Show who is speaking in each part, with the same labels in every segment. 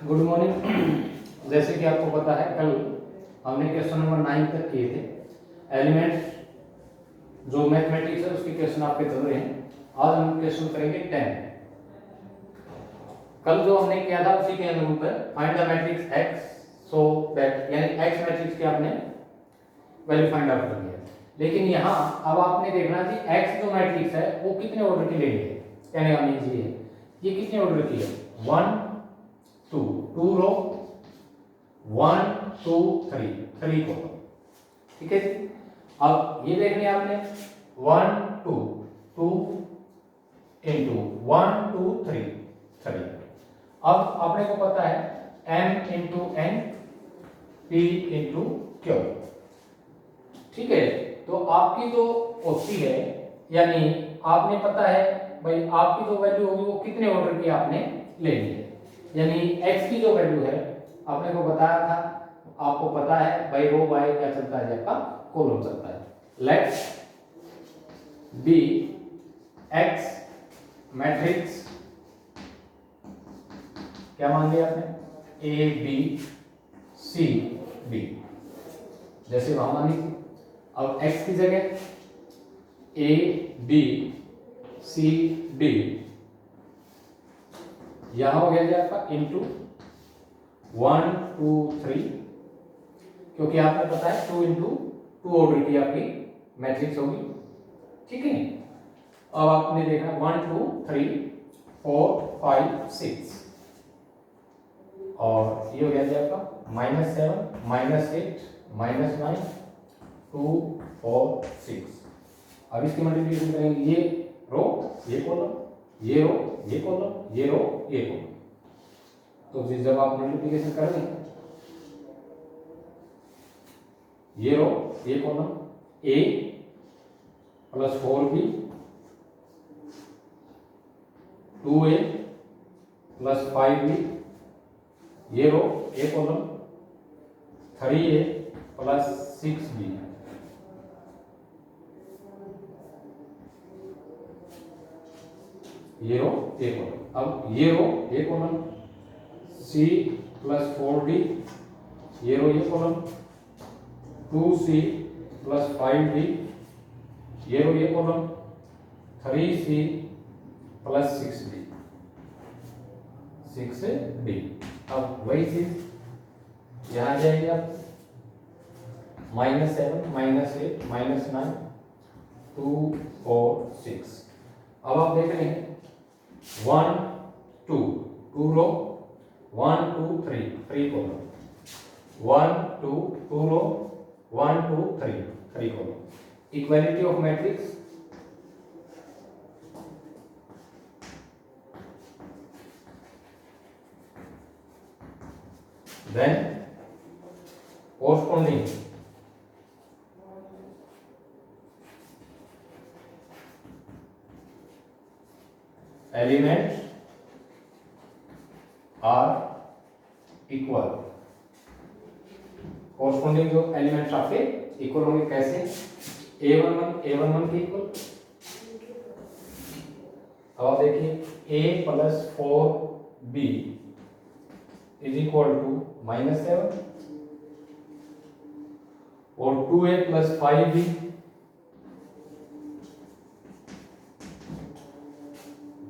Speaker 1: Good morning. जैसे कि आपको पता है कल हमने क्वेश्चन नंबर 9 तक किए थे। एलिमेंट जो मैथमेटिक्स है उसके क्वेश्चन आपके चल रहे हैं। आज हम क्वेश्चन करेंगे 10। कल जो हमने किया था उसी के अनुरूप है। Find the matrix x so that, यानी x मैट्रिक्स की आपने वैल्यू फाइंड आउट कर लिया। लेकिन यहाँ अब आपने देखना कि x जो मैट्रिक्स है वो कितने ऑर्डर की लेनी है। कहने का मीन्स ये कितने ऑर्डर की है, 1 2 रो 1 2 3 को, ठीक है। अब ये देखने आपने 1 2 2 इंटू 1 2 3 अब आपने को पता है m into n p into Q, ठीक है। तो आपकी जो होती है, यानी आपने पता है भाई आपकी जो वैल्यू होगी वो कितने ऑर्डर की आपने लेनी है। यानी x की जो वैल्यू है आपने को बताया था, आपको पता है भाई रो बाय क्या चलता है, आपका कॉलम चलता है। लेट्स बी x मैट्रिक्स क्या मान लिया आपने, ए बी सी डी, जैसे वहां मानी थी। अब x की जगह ए बी सी डी यहां हो गया जी आपका इंटू 1 2 3, क्योंकि आपने पता है 2 इंटू 2 ऑर्डर की आपकी मैट्रिक्स होगी, ठीक है। अब आपने देखा 1 2 3 4 5 6 और ये हो गया जी आपका -7 -8 -9 2 4 6। अब इसकी मल्टीप्लिकेशन करेंगे, ये रो ये कॉलम, ये रो ये कॉलम, ये रो ये कॉलम। तो जब आप मल्टीप्लिकेशन करेंगे, ये रो ये column a plus 4b 2a plus 5b, ये रो ये कॉलम 3a प्लस 6b, ये रो ए कॉलम। अब ये रो ये कॉलम c प्लस 4d, ये रो ये कॉलम 2c प्लस 5d, ये रो ये कॉलम 3c प्लस 6d। अब वही चीज यहां जाएगी आप -7 -8 -9 2 4 6। अब आप देख रहे हैं 1 2 row 1 2 3 column, 1 2 row 1 2 3 column. Equality of matrix, then corresponding elements are equal। corresponding जो एलिमेंट्स आपके इक्वल होंगे कैसे, a11 के इक्वल। अब आप देखिए a plus 4b is equal to -7 और 2a प्लस 5b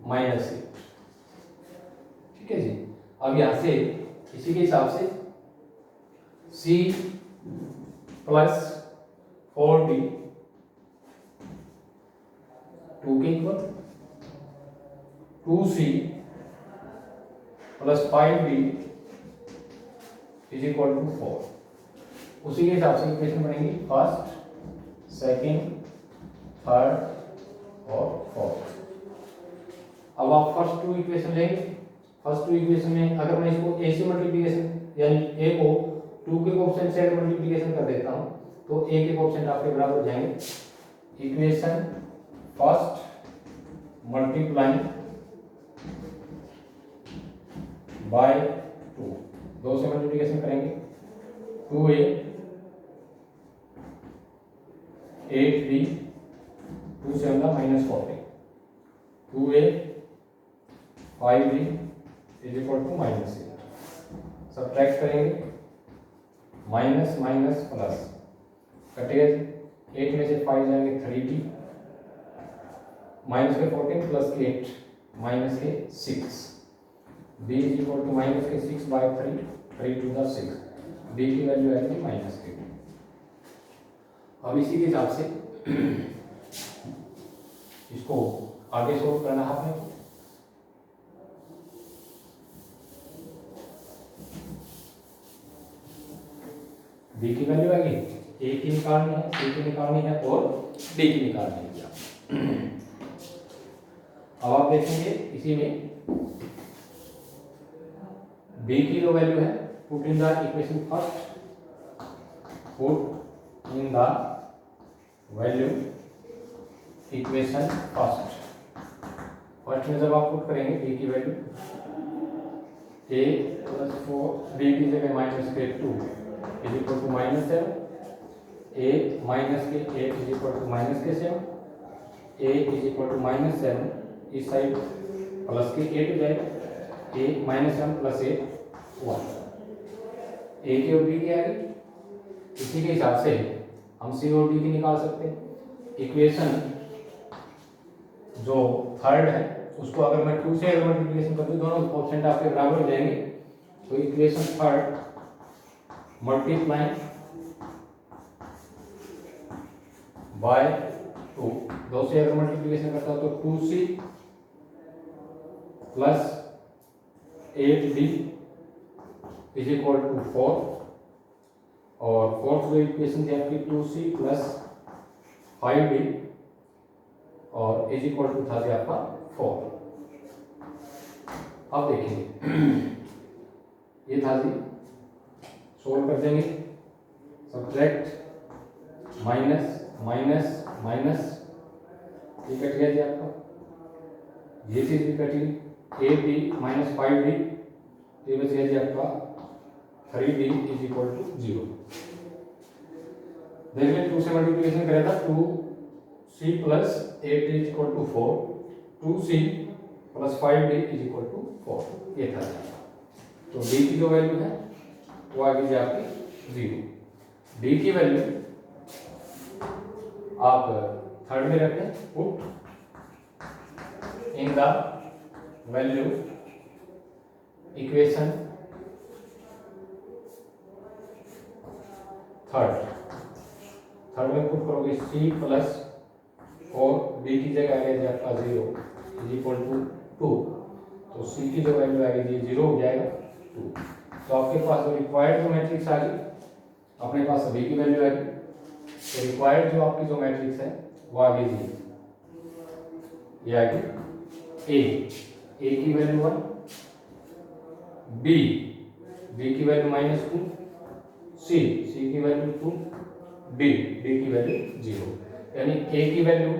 Speaker 1: -8, ठीक है जी। अब यहां से इसी के हिसाब से c प्लस 4d 2 के equal, 2c plus 5d is equal to 4। उसी के हिसाब से इक्वेशन बनेगी फर्स्ट सेकंड थर्ड और फोर्थ। अब आप फर्स्ट टू इक्वेशन लेंगे, फर्स्ट टू इक्वेशन में अगर मैं इसको a से मल्टीप्लिकेशन यानी a को 2 के कोएफिशिएंट से मल्टीप्लिकेशन कर देता हूं तो a के कोएफिशिएंट आपके बराबर हो जाएंगे इक्वेशन फर्स्ट मल्टीप्लाइंग बाय 2, 2 से मल्टीप्लिकेशन करेंगे 2a 8b 2 से होगा -40, 2a 5b is equal to -8। Subtract करेंगे, माइनस माइनस प्लस, कटेगा जी, 8 में से 5 जाएंगे 3d, माइनस के 14 प्लस के 8 माइनस के 6, b is equal to minus के 6 बाय 3, 3 टू द 6, b की वैल्यू आएगी माइनस के 2। अब इसी के हिसाब से इसको आगे सोल्व करना है आपने। b की वैल्यू आएगी, a की निकालनी है, c की निकालनी है और d की निकालनी है। अब आप देखेंगे इसी में b की जो वैल्यू है, put in the equation first, put in the value equation first में जब आप पुट करेंगे b की वैल्यू, a प्लस 4, b की जगह माइनस के 2 is equal to minus 7, a minus के 8 इज इक्वल टू माइनस के 7, a is equal to minus 7, इस साइड प्लस के 8 हो जाएगा, a माइनस 7 प्लस 8 1, a की और b की आ गई। इसी के हिसाब से हम c और d की निकाल सकते हैं। इक्वेशन जो थर्ड है उसको अगर मैं 2 से अगर मल्टीप्लिकेशन कर दूं, दोनों कोएफिशिएंट आपके बराबर हो जाएंगे, तो इक्वेशन थर्ड मल्टीप्लाइंग बाय 2, 2 से अगर मल्टीप्लिकेशन करता हूं तो 2c plus 8d is equal to 4, और फोर्थ जो इक्वेशन थी आपकी 2c प्लस 5d और इज इक्वल टू था जी आपका 4। अब देखेंगे ये था जी, सोल्व कर देंगे, सब्ट्रैक्ट माइनस माइनस माइनस, ये कट गया जी आपका, ये चीज भी कटी, 8d माइनस 5d, ये बच गया जी आपका 3d इज इक्वल टू 0। देख लें 2 से मल्टीप्लिकेशन करें था, 2c plus 8d is equal to 4, 2c plus 5d is equal to 4, ये था। तो d की जो वैल्यू है वो आ गई आपकी 0। d की वैल्यू आप थर्ड में रखें, put in the value equation third में पुट करोगे c प्लस, और d की जगह आ गया आपका 0 इज इक्वल टू 2, तो c की जो वैल्यू आएगी 0 हो जाएगा 2। तो आपके पास जो रिक्वायर्ड जो मैट्रिक्स आ गई, अपने पास b की वैल्यू आएगी, तो रिक्वायर्ड जो आपकी जो मैट्रिक्स है वो आ गई जी, ये आ गई a की वैल्यू 1, b की वैल्यू -2, c की वैल्यू 2, d की वैल्यू 0, यानी a की वैल्यू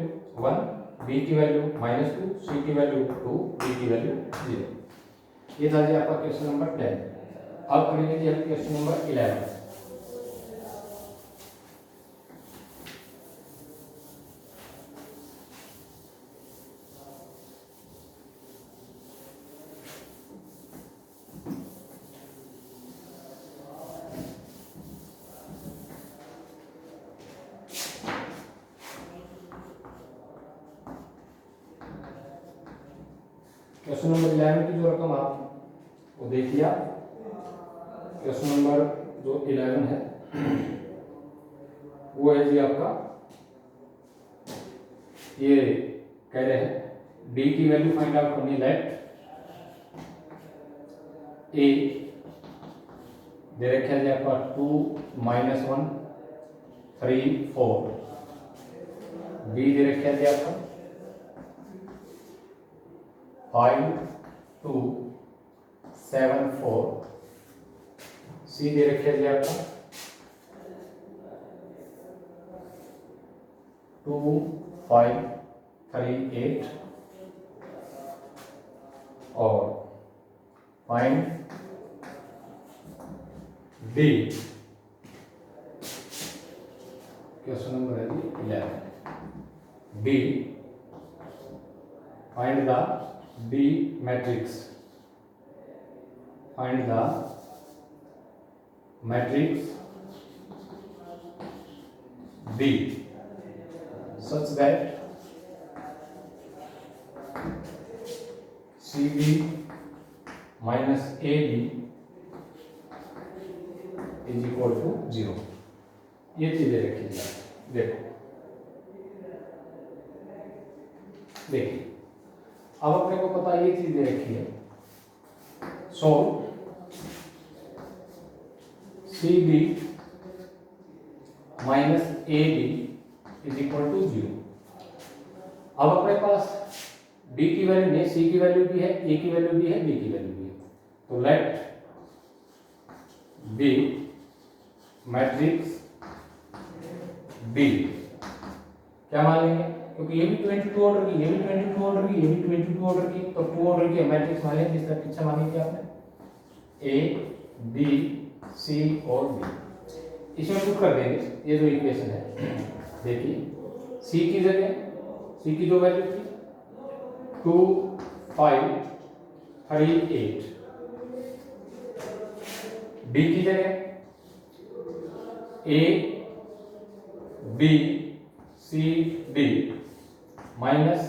Speaker 1: 1, b की वैल्यू -2, c की वैल्यू 2, d की वैल्यू 0। ये था जी आपका क्वेश्चन नंबर 10। अब करेंगे जी हम क्वेश्चन नंबर 11। क्वेश्चन नंबर 11 की जो रकम आप वो देखिए, क्वेश्चन नंबर जो 11 है वो है जी आपका, ये कह रहे हैं d की वैल्यू फाइंड आउट करनी, लेट a दे रखा है जी आपका 2 -1 3 4, b दे रखा है जी आपका 5 2 7 4, c दे रखा है जी आपका 2 5 3 8, और फाइंड डी। क्वेश्चन नंबर है जी 11, D find the D matrix, find the matrix B such that CB minus AB is equal to 0। ये चीजें रखी जाए। देखो देखिए अब अपने को पता ये चीजें रखी है। So CB minus AB is equal to 0। अब अपने पास B की वैल्यू नहीं, C की वैल्यू भी है, A की वैल्यू भी है, B की वैल्यू भी है। तो लेट B मैट्रिक्स B क्या मान लेंगे, क्योंकि ये भी 22 ऑर्डर की, ये भी 22 ऑर्डर की, ये भी 22 ऑर्डर की, तो 2 ऑर्डर की मैट्रिक्स मान लेंगे। जिसका पीछे मानी थी आपने A B C और D। इसमें पुट कर देंगे ये जो इक्वेशन है। देखिए C की जगह, C की जो वैल्यू थी 2 5 3 8, B की जगह A B C D minus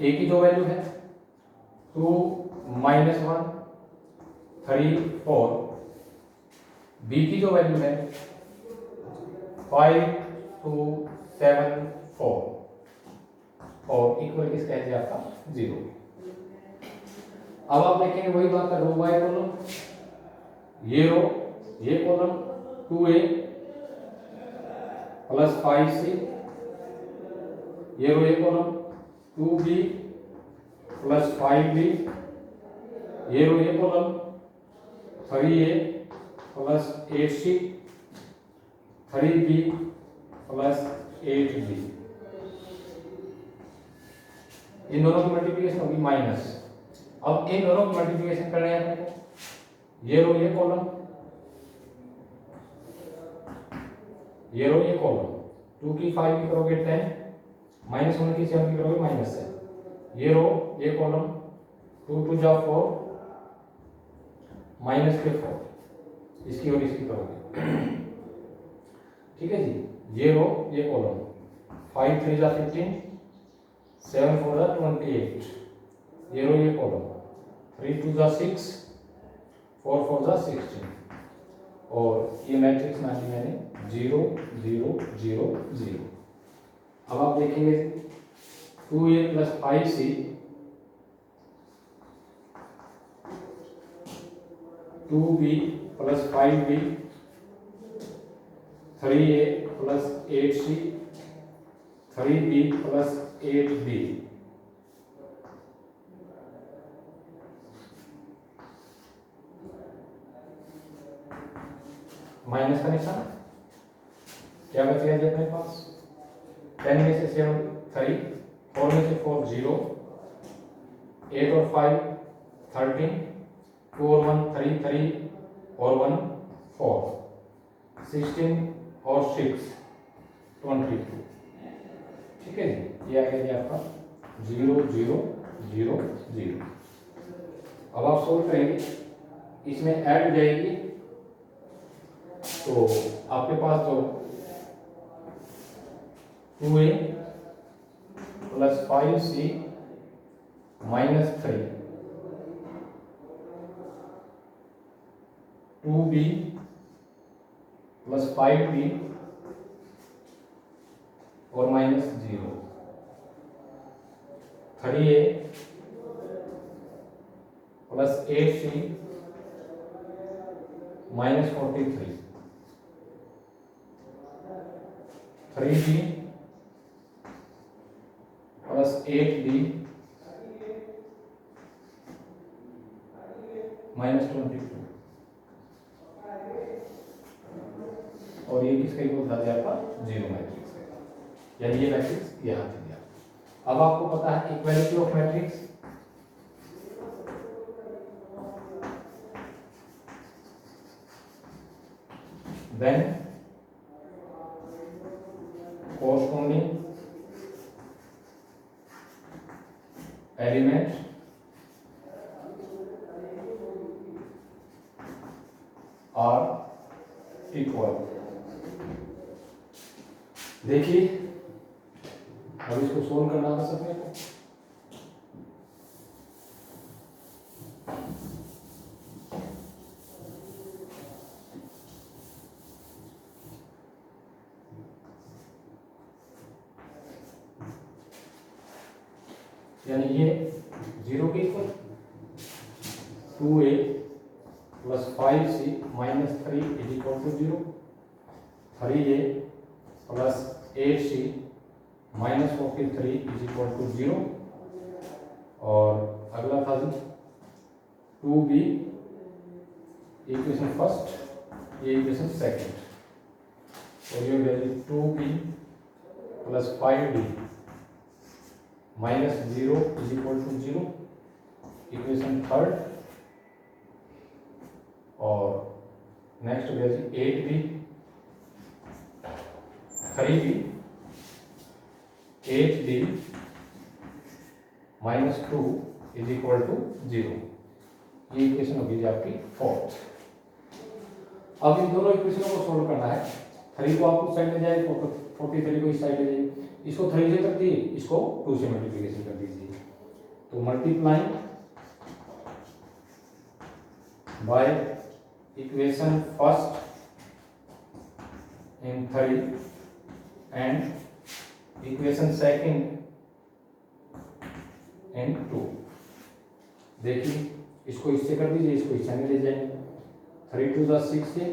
Speaker 1: A की जो वैल्यू है 2 माइनस 1 3 4, B की जो वैल्यू है 5 2 7 4 और इक्वल किसका है आपका 0। अब आप देखेंगे वही बात है, रो बाय कॉलम, ये रो ये कॉलम 2A प्लस 5C, ये रो ये कॉलम 2B प्लस 5B, ये रो ये column 3A plus 8C, 3B plus 8B। इन दोनों की मल्टीप्लिकेशन होगी माइनस। अब इन दोनों की मल्टीप्लिकेशन करनी है अपने को, ये रो ये कॉलम, ये रो ये कॉलम, 2 की 5 की करोगे 10, माइनस 1 की 7 की करोगे माइनस 7, ये रो ये कॉलम 2 2 जा 4 माइनस के 4, इसकी और इसकी करोगे। ठीक है जी, ये रो ये कॉलम 5 3 जा 15 7 4 जा 28, ये रो ये कॉलम 3 2 जा 6 4 4 जा 16 और ये मैट्रिक्स मानी मैंने 0 0 0 0। अब आप देखेंगे 2A plus 5C 2B plus 5B 3A plus 8C 3B plus 8B, minus का निशान क्या बचेगा जी अपने पास, 10 में से 7 3, 4 में से 4 0, 8 और 5 13, 2 और 1 3 3 और 1 4, 16 और 6 22। ठीक है जी, ये आ गया जी आपका 0 0 0 0। अब आप सोल्व करेंगे, इसमें ऐड हो जाएगी तो आपके पास जो 2A plus 5C minus 3, 2B plus 5B और minus 0, 3A plus 8C minus 43, 3B plus 8B minus 22 और ये किसका इक्वल था आपका 0 मैट्रिक्स का, यानी ये मैट्रिक्स यहाँ से दिया। अब आपको पता है equality of matrix, then corresponding element are equal, देखिए अब इसको सोल्व करना था सबने को, यानी ये 0 के equal 2a plus 5c minus 3 is equal to 0, 3a plus 8c minus 43 is equal to 0, और अगला था जी 2b, इक्वेशन फर्स्ट, ये इक्वेशन सेकंड, और ये value 2b plus 5d minus 0 is equal to 0, equation third, और नेक्स्ट हो गया जी 8b, 3b, 8d minus 2 is equal to 0, ये इक्वेशन होगी आपकी फोर्थ। अब इन दोनों इक्वेशनों को सोल्व करना है। 3 को आप उस साइड ले जाए, 43 को इस साइड ले जाइए, इसको 3 से कर दिए, इसको 2 से मल्टीप्लिकेशन कर दीजिए, तो multiplying by equation first in 3 and equation second in 2, देखिए इसको इससे कर दीजिए, इसको इससे में ले जाएंगे, 3 2 जा 6 से,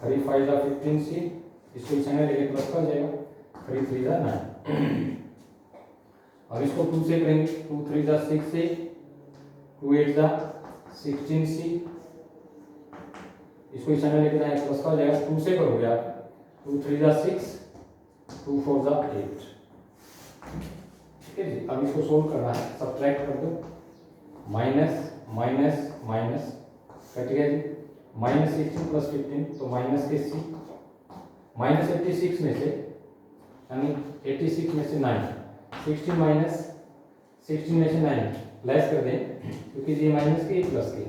Speaker 1: 3 5 जा 15 से, इसको इससे में लेके प्लस कर जाएगा, 3 3 जा 9, अब इसको 2 से करेंगे, 2 3 जा 6 से, 2 8 जा 16 से, इसको इससे में लेके जाएंगे प्लस कर जाएगा, 2 से करोगे आप, 2 3 जा 6, 2 4 जा 8, ठीक है जी। अब इसको सोल्व करना है, सब्ट्रैक्ट कर दो, माइनस माइनस माइनस कट गया जी, माइनस 16 प्लस 15 तो माइनस के सी, माइनस 86 में से, यानी 86 में से 9, 16 माइनस 16 में से 9 लेस कर दें, क्योंकि ये माइनस के प्लस के,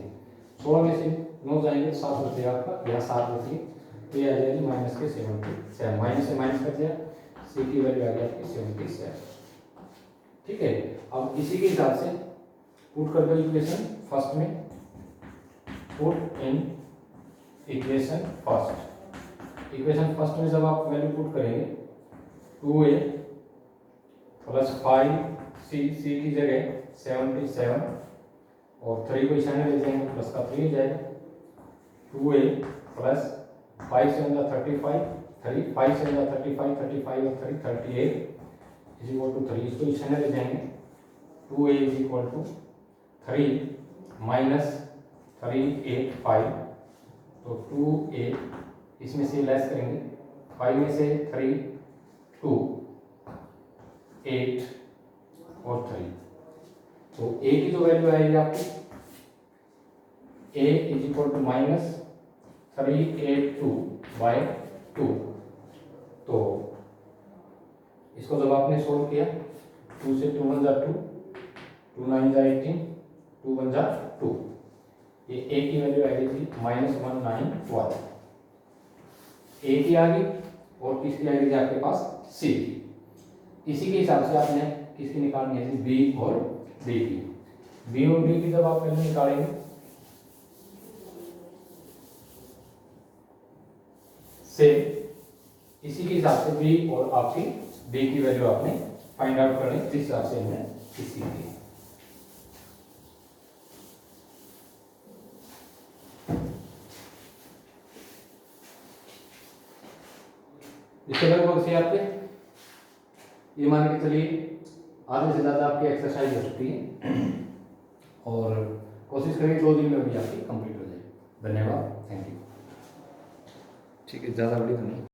Speaker 1: 16 में से 9 जाएंगे 7 बचेगा आपका, यहाँ 7 बची, तो ये आ जाएगी माइनस के 77, माइनस से माइनस कर दिया, सी की वैल्यू आ गई आपकी 77, ठीक है। अब इसी के हिसाब से पुट कर दो इक्वेशन फर्स्ट में, put in equation first, equation first में जब आप वैल्यू पुट करेंगे 2a प्लस 5c, c की जगह 77, और 3 को इशाने ले जाएंगे, प्लस का 3 हो जाएगा, 2a प्लस 5 से 35, 3 5 से 35, 35 और 3 38 इज इक्वल टू 3, इसको इशाने ले जाएंगे, 2a is equal to 3 minus 3 8 5, तो 2a इसमें से लेस करेंगे, 5 में से 3 2 8 और 3, तो a की जो वैल्यू आएगी आपकी, a is equal to minus 382 by 2, तो इसको जब आपने सोल्व किया, 2 से 2 1 जा 2, 2 9 जा 18, 2 1 जा 2, ये a की वैल्यू आएगी थी -191, a की आ गई, और किसकी आएगी आपके पास c की, इसी के हिसाब से आपने किसकी निकालनी है b और d की, b और d की जब आप वैल्यू निकालेंगे, से इसी के हिसाब से b और आपकी d की वैल्यू आपने फाइंड आउट करनी, जिस हिसाब से हमने इसी की, इसके लगभग से आपके ये मान के चलिए आधे से ज़्यादा आपकी एक्सरसाइज हो चुकी है, और कोशिश करिए 2 दिन में भी आपकी कंप्लीट हो जाए। धन्यवाद, थैंक यू। ठीक है, ज़्यादा बड़ी तो नहीं।